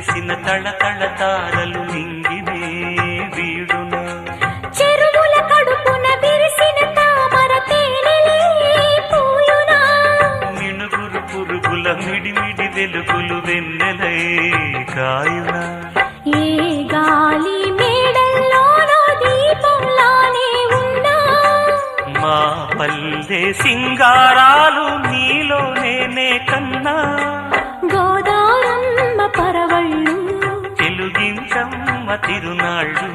మెరిసిన తళతళ తారలు నింగినే వీడునా చెరువుల కడుపున విరిసిన తామర తేనెలే పూయునా మిణుగురు పురుగుల మిడిమిడి వెలుగులు వెన్నెలై కాయునా ఏ గాలి మేడల్లోనో దీపంలానే ఉన్నా మా పల్లె సింగారాలు నీలో నేనే కన్నా గోదారమ్మ పరవళ్ళు తెలుగించమ్మ తిరునాళ్ళు